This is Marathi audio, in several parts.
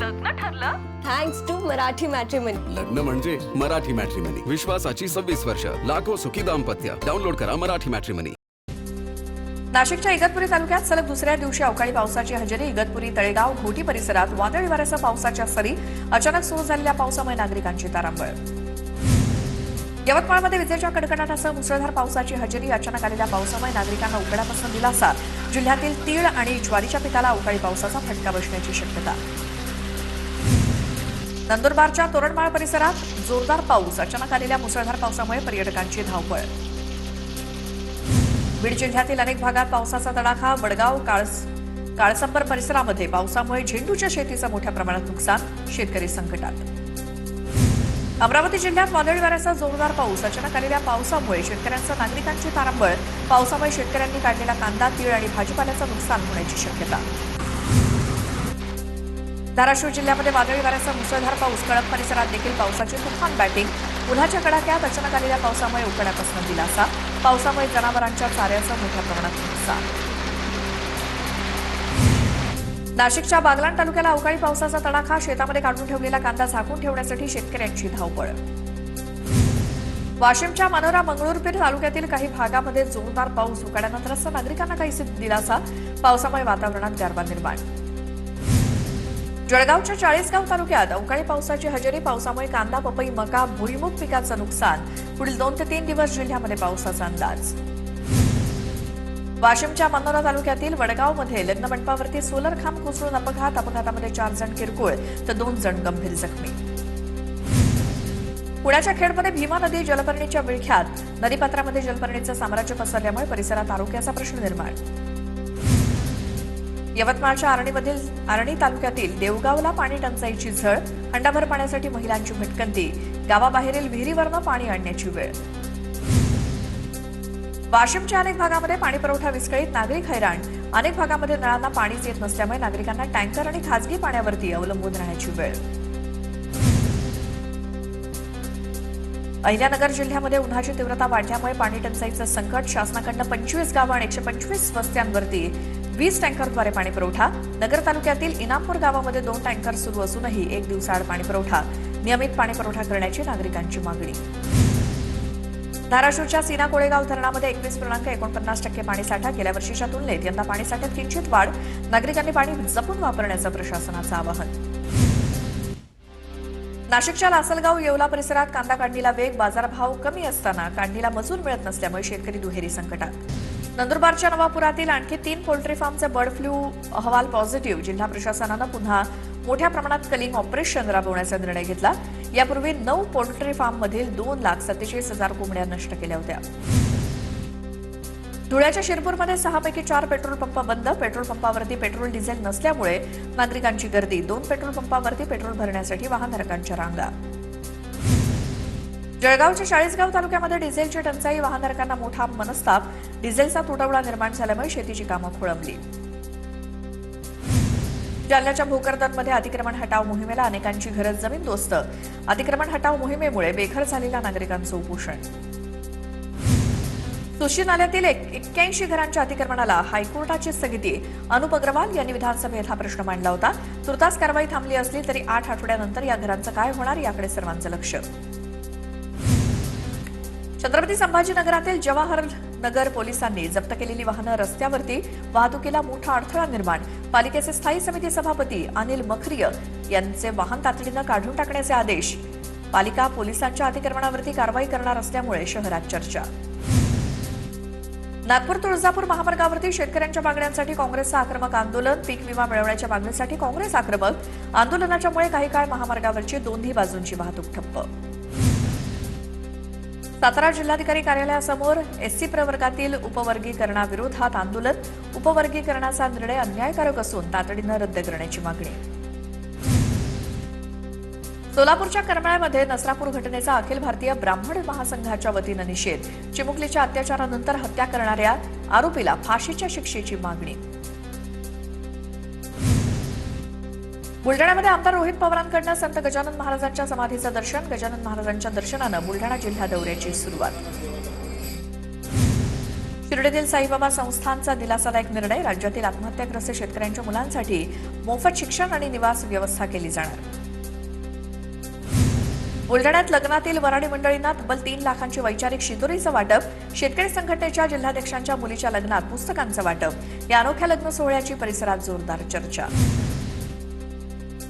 लग्न ठरलं? Thanks to Marathi matrimony. लग्न म्हणजे मराठी मॅट्रिमनी. विश्वासाची 26 वर्ष. लाखो सुखी दाम्पत्य. डाउनलोड करा मराठी मॅट्रिमनी. नाशिकच्या इगतपुरी तालुक्यात सलग दुसऱ्या दिवशी अवकाळी पावसाची हजेरी. इगतपुरी, तळेगाव, घोटी परिसरात वादळी वाऱ्यासह पावसाच्या सरी. अचानक सुरू झालेल्या पावसामुळे नागरिकांची तारांबळ. यवतमाळमध्ये विजेच्या कडकडाटासह मुसळधार पावसाची हजेरी. अचानक आलेल्या पावसामुळे नागरिकांना उकड्यापासून दिलासा. जिल्ह्यातील तीळ आणि ज्वारीच्या पिकाला अवकाळी पावसाचा फटका बसण्याची शक्यता. नंदुरबारच्या तोरणमाळ परिसरात जोरदार पाऊस. अचानक आलेल्या मुसळधार पावसामुळे पर्यटकांची धावपळ. बीड जिल्ह्यातील अनेक भागात पावसाचा तडाखा. वडगाव, काळसंबर परिसरामध्ये पावसामुळे झेंडूच्या शेतीचं मोठ्या प्रमाणात नुकसान. शेतकरी संकटात. अमरावती जिल्ह्यात वादळी वाऱ्याचा जोरदार पाऊस. अचानक आलेल्या पावसामुळे शेतकऱ्यांसह नागरिकांची तारांबळ. पावसामुळे शेतकऱ्यांनी काढलेला कांदा, तीळ आणि भाजीपाल्याचं नुकसान होण्याची शक्यता. धाराशिव जिल्ह्यामध्ये वादळी वाऱ्याचा मुसळधार पाऊस. कळंब परिसरात देखील पावसाची तुफान बॅटिंग. उन्हाच्या कडाक्यात अचानक आलेल्या पावसामुळे उकड्यापासून दिलासा. पावसामुळे जनावरांच्या चाऱ्याचं मोठ्या प्रमाणात नुकसान. नाशिकच्या बागलाण तालुक्याला अवकाळी पावसाचा तडाखा. शेतामध्ये काढून ठेवलेला कांदा झाकून ठेवण्यासाठी शेतकऱ्यांची धावपळ. वाशिमच्या मनोरा, मंगळूरपीर तालुक्यातील काही भागामध्ये जोरदार पाऊस. उकाड्यानंतर नागरिकांना काहीसे दिलासा. पावसामुळे वातावरणात गारवा निर्माण. जळगावच्या चाळीसगाव तालुक्यात अवकाळी पावसाची हजेरी. पावसामुळे कांदा, पपई, मका, भुईमूग पिकाचं नुकसान. पुढील 2 ते 3 दिवस जिल्ह्यामध्ये पावसाचा अंदाज. वाशिमच्या मनोरा तालुक्यातील वडगावमध्ये लग्न मंडपावरती सोलर खांब कोसळून अपघात. अपघातामध्ये 4 जण किरकोळ तर 2 जण गंभीर जखमी. पुण्याच्या खेडमध्ये भीमा नदी जलपर्णीच्या विळख्यात. नदीपात्रामध्ये जलपर्णीचं साम्राज्य पसरल्यामुळे परिसरात आरोग्याचा प्रश्न निर्माण. यवतमाळच्या आर्णी तालुक्यातील देवगावला पाणी टंचाईची झळ. हंडाभर पाण्यासाठी महिलांची भटकंती. गावाबाहेरील विहिरीवरनं पाणी आणण्याची वेळ. वाशिमच्या अनेक भागामध्ये पाणी पुरवठा विस्कळीत. नागरिक हैराण. अनेक भागामध्ये नळांना पाणीच येत नसल्यामुळे नागरिकांना टँकर आणि खासगी पाण्यावरती अवलंबून राहण्याची वेळ. अहिल्यानगर जिल्ह्यामध्ये उन्हाची तीव्रता वाढल्यामुळे पाणी टंचाईचं संकट. शासनाकडून 25 गावं आणि 125 वस्त्यांवरती 20 टँकरद्वारे पाणी पुरवठा. नगर तालुक्यातील इनामपूर गावामध्ये 2 टँकर सुरू असूनही 1 दिवसाआड पाणी पुरवठा. नियमित पाणी पुरवठा करण्याची नागरिकांची मागणी. धाराशिवच्या सीना कोळेगाव धरणामध्ये 21.49% पाणीसाठा. गेल्या वर्षीच्या तुलनेत यंदा पाणीसाठ्यात किंचित वाढ. नागरिकांनी पाणी जपून वापरण्याचं प्रशासनाचं आवाहन. नाशिकच्या लासलगाव, येवला परिसरात कांदा काढणीला वेग. बाजारभाव कमी असताना काढणीला मजूर मिळत नसल्यामुळे शेतकरी दुहेरी संकटात. नंदुरबारच्या नवापुरातील आणखी 3 पोल्ट्री फार्मचे बर्ड फ्लू अहवाल पॉझिटिव्ह. जिल्हा प्रशासनानं पुन्हा मोठ्या प्रमाणात कलिंग ऑपरेशन राबवण्याचा निर्णय घेतला. यापूर्वी 9 पोल्ट्री फार्ममधील 2,47,000 कोंबड्या नष्ट केल्या होत्या. धुळ्याच्या शिरपूरमध्ये 6 पैकी 4 पेट्रोल पंप बंद. पेट्रोल पंपावरती पेट्रोल डिझेल नसल्यामुळे नागरिकांची गर्दी. 2 पेट्रोल पंपावरती पेट्रोल भरण्यासाठी वाहनधारकांच्या रांगा. जळगावच्या चाळीसगाव तालुक्यामध्ये डिझेलची टंचाई. वाहनधारकांना मोठा मनस्ताप. डिझेलचा तुटवडा निर्माण झाल्यामुळे शेतीची कामं खोळंबली. जालन्याच्या भोकरदनमध्ये अतिक्रमण हटाव मोहिमेला अनेकांची घरं जमीनदोस्त. अतिक्रमण हटाव मोहिमेमुळे बेघर झालेल्या नागरिकांचं उपोषण. सुशी नाल्यातील 81 घरांच्या अतिक्रमणाला हायकोर्टाची स्थगिती. अनुप अग्रवाल यांनी विधानसभेत हा प्रश्न मांडला होता. तुर्तास कारवाई थांबली असली तरी 8 आठवड्यानंतर या घरांचं काय होणार याकडे सर्वांचं लक्ष. छत्रपती संभाजीनगरातील जवाहर नगर पोलिसांनी जप्त केलेली वाहनं रस्त्यावरती. वाहतुकीला मोठा अडथळा निर्माण. पालिकेचे स्थायी समिती सभापती अनिल मखरिय यांचे वाहन तातडीनं काढून टाकण्याचे आदेश. पालिका पोलिसांच्या अतिक्रमणावरती कारवाई करणार असल्यामुळे शहरात चर्चा. नागपूर तुळजापूर महामार्गावरती शेतकऱ्यांच्या मागण्यांसाठी काँग्रेसचं आक्रमक आंदोलन. पीक विमा मिळवण्याच्या मागणीसाठी काँग्रेस आक्रमक. आंदोलनाच्यामुळे काही काळ महामार्गावरची दोन्ही बाजूंची वाहतूक ठप्प. सातारा जिल्हाधिकारी कार्यालयासमोर एससी प्रवर्गातील उपवर्गीकरणाविरोधात आंदोलन. उपवर्गीकरणाचा निर्णय अन्यायकारक असून तातडीनं रद्द करण्याची मागणी. सोलापूरच्या करमाळ्यामध्ये नसरापूर घटनेचा अखिल भारतीय ब्राह्मण महासंघाच्या वतीनं निषेध. चिमुकलीच्या अत्याचारानंतर हत्या करणाऱ्या आरोपीला फाशीच्या शिक्षेची मागणी. बुलढाण्यामध्ये आमदार रोहित पवारांकडून संत गजानन महाराजांच्या समाधीचं दर्शन. गजानन महाराजांच्या दर्शनानं बुलढाणा जिल्हा दौऱ्याची सुरुवात. शिर्डीतील साईबाबा संस्थानचा दिलासादायक निर्णय. राज्यातील आत्महत्याग्रस्त शेतकऱ्यांच्या मुलांसाठी मोफत शिक्षण आणि निवास व्यवस्था केली जाणार. बुलढाण्यात लग्नातील वऱ्हाडी मंडळींना तब्बल 3 लाखांची वैचारिक शिदोरीचं वाटप. शेतकरी संघटनेच्या जिल्हाध्यक्षांच्या मुलीच्या लग्नात पुस्तकांचं वाटप. या अनोख्या लग्न सोहळ्याची परिसरात जोरदार चर्चा.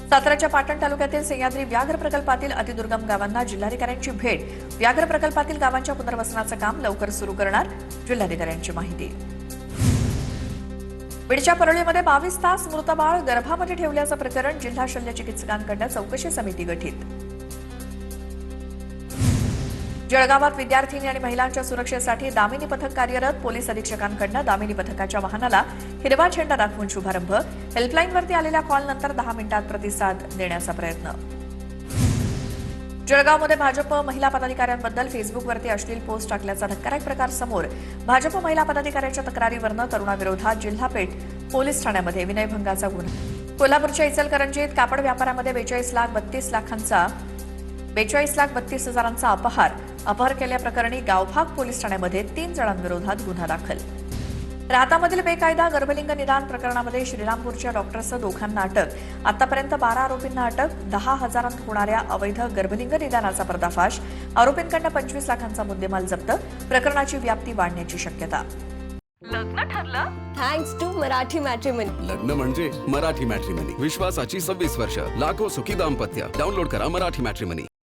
साताऱ्याच्या पाटण तालुक्यातील सह्याद्री व्याघ्र प्रकल्पातील अतिदुर्गम गावांना जिल्हाधिकाऱ्यांची भेट. व्याघ्र प्रकल्पातील गावांच्या पुनर्वसनाचं काम लवकर सुरू करणार. जिल्हाधिकाऱ्यांची माहिती. बीडच्या परळीमध्ये 22 तास मृत बाळ गर्भामध्ये ठेवल्याचं प्रकरण. जिल्हा शल्य चिकित्सकांकडून चौकशी समिती गठीत. जळगावात विद्यार्थिनी आणि महिलांच्या सुरक्षेसाठी दामिनी पथक कार्यरत. पोलीस अधीक्षकांकडून दामिनी पथकाच्या वाहनाला हिरवा झेंडा दाखवून शुभारंभ. हेल्पलाईनवरती आलेल्या कॉलनंतर 10 मिनिटात प्रतिसाद देण्याचा प्रयत्न. जळगावमध्ये भाजप महिला पदाधिकाऱ्यांबद्दल फेसबुकवरती अश्लील पोस्ट टाकल्याचा धक्कादायक प्रकार समोर. भाजप महिला पदाधिकाऱ्यांच्या तक्रारीवरनं तरुणाविरोधात जिल्हा पेठ पोलीस ठाण्यामध्ये विनयभंगाचा गुन्हा. कोल्हापूरच्या इचलकरंजीत कापड व्यापारामध्ये 42,32,000चा अपहार केल्याप्रकरणी गावभाग पोलीस ठाण्यामध्ये 3 जणांविरोधात गुन्हा दाखल. राहतामधील बेकायदा गर्भलिंग निदान प्रकरणामध्ये श्रीरामपूरच्या डॉक्टरसह दोघांना अटक. आतापर्यंत 12 आरोपींना अटक. 10,000 होणाऱ्या अवैध गर्भलिंग निदानाचा पर्दाफाश. आरोपींकडून 25 लाखांचा मुद्देमाल जप्त. प्रकरणाची व्याप्ती वाढण्याची शक्यता. लग्न ठरलं? Thanks to Marathi matrimony. लग्न म्हणजे मराठी मॅट्रिमनी. विश्वासाची 26 वर्ष. लाखो सुखी दाम्पत्य. डाउनलोड करा मराठी मॅट्रिमनी.